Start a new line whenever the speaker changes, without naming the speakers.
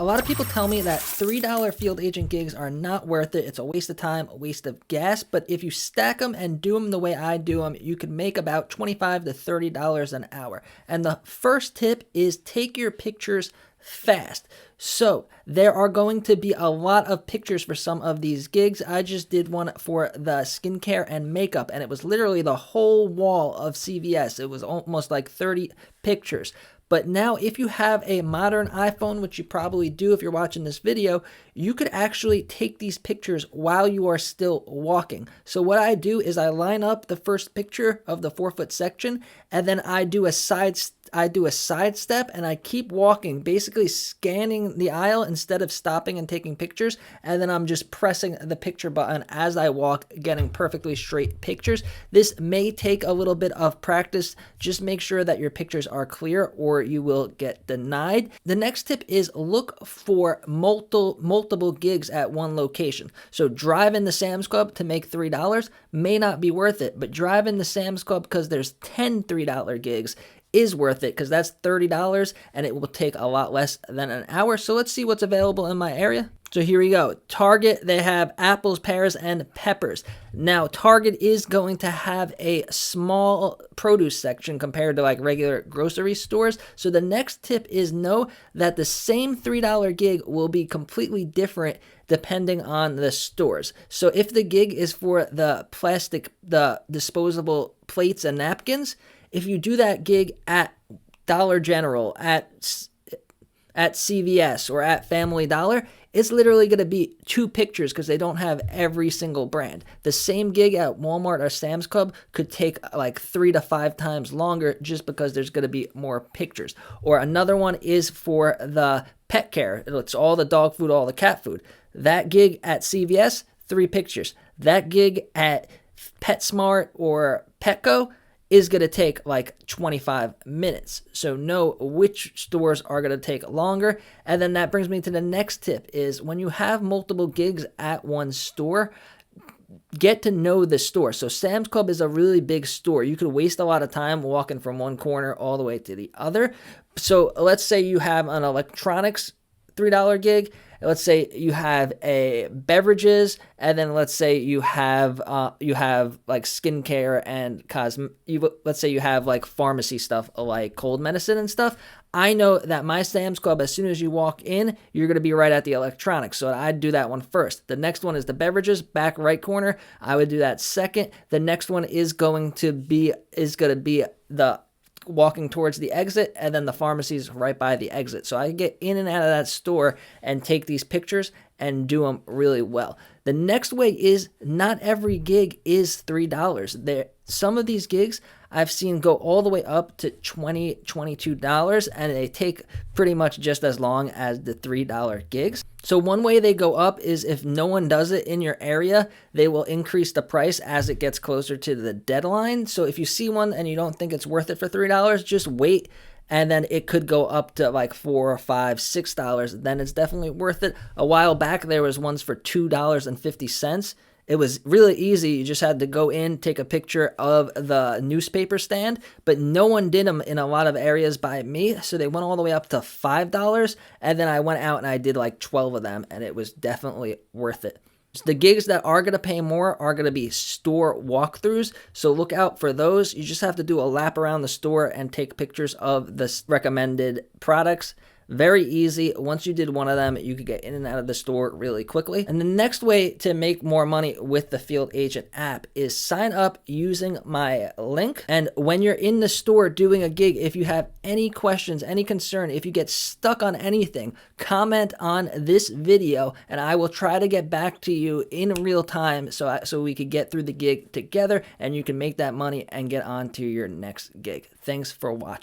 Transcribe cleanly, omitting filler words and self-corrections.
A lot of people tell me that $3 field agent gigs are not worth it. It's a waste of time, a waste of gas. But if you stack them and do them the way I do them, you can make about $25 to $30 an hour. And the first tip is take your pictures fast. So there are going to be a lot of pictures for some of these gigs. I just did one for the skincare and makeup, and it was literally the whole wall of CVS. It was almost like 30 pictures. But now if you have a modern iPhone, which you probably do if you're watching this video, you could actually take these pictures while you are still walking. So what I do is I line up the first picture of the 4-foot section, and then I do a side step and I keep walking, basically scanning the aisle instead of stopping and taking pictures. And then I'm just pressing the picture button as I walk, getting perfectly straight pictures. This may take a little bit of practice. Just make sure that your pictures are clear or you will get denied. The next tip is look for multiple gigs at one location. So drive in the Sam's Club to make $3 may not be worth it, but drive in the Sam's Club because there's 10 $3 gigs is worth it because that's $30 and it will take a lot less than an hour. So let's see what's available in my area. So here we go. Target, they have apples, pears, and peppers. Now, Target is going to have a small produce section compared to like regular grocery stores. So the next tip is know that the same $3 gig will be completely different depending on the stores. So if the gig is for the disposable plates and napkins, if you do that gig at Dollar General, at CVS, or at Family Dollar, it's literally going to be 2 pictures because they don't have every single brand. The same gig at Walmart or Sam's Club could take like 3 to 5 times longer just because there's going to be more pictures. Or another one is for the pet care. It's all the dog food, all the cat food. That gig at CVS, 3 pictures. That gig at PetSmart or Petco is going to take like 25 minutes. So know which stores are going to take longer. And then that brings me to the next tip is when you have multiple gigs at one store, get to know the store. So Sam's Club is a really big store. You could waste a lot of time walking from one corner all the way to the other. So let's say you have an electronics $3 gig. Let's say you have a beverages, and then let's say you have like skincare and let's say you have like pharmacy stuff like cold medicine and stuff. I know that my Sam's Club, as soon as you walk in, you're going to be right at the electronics. So I'd do that one first. The next one is the beverages, back right corner. I would do that second. The next one is going to be the walking towards the exit, and then the pharmacy is right by the exit. So I get in and out of that store and take these pictures and do them really well. The next way is not every gig is $3. Some of these gigs I've seen go all the way up to $20, $22, and they take pretty much just as long as the $3 gigs. So one way they go up is if no one does it in your area, they will increase the price as it gets closer to the deadline. So if you see one and you don't think it's worth it for $3, just wait. And then it could go up to like $4, $5, $6. Then it's definitely worth it. A while back, there was ones for $2.50. It was really easy. You just had to go in, take a picture of the newspaper stand, but no one did them in a lot of areas by me. So they went all the way up to $5. And then I went out and I did like 12 of them, and it was definitely worth it. The gigs that are going to pay more are going to be store walkthroughs, so look out for those. You just have to do a lap around the store and take pictures of the recommended products. Very easy. Once you did one of them, you could get in and out of the store really quickly. And the next way to make more money with the Field Agent app is sign up using my link. And when you're in the store doing a gig, if you have any questions, any concern, if you get stuck on anything, comment on this video and I will try to get back to you in real time so we could get through the gig together and you can make that money and get on to your next gig. Thanks for watching.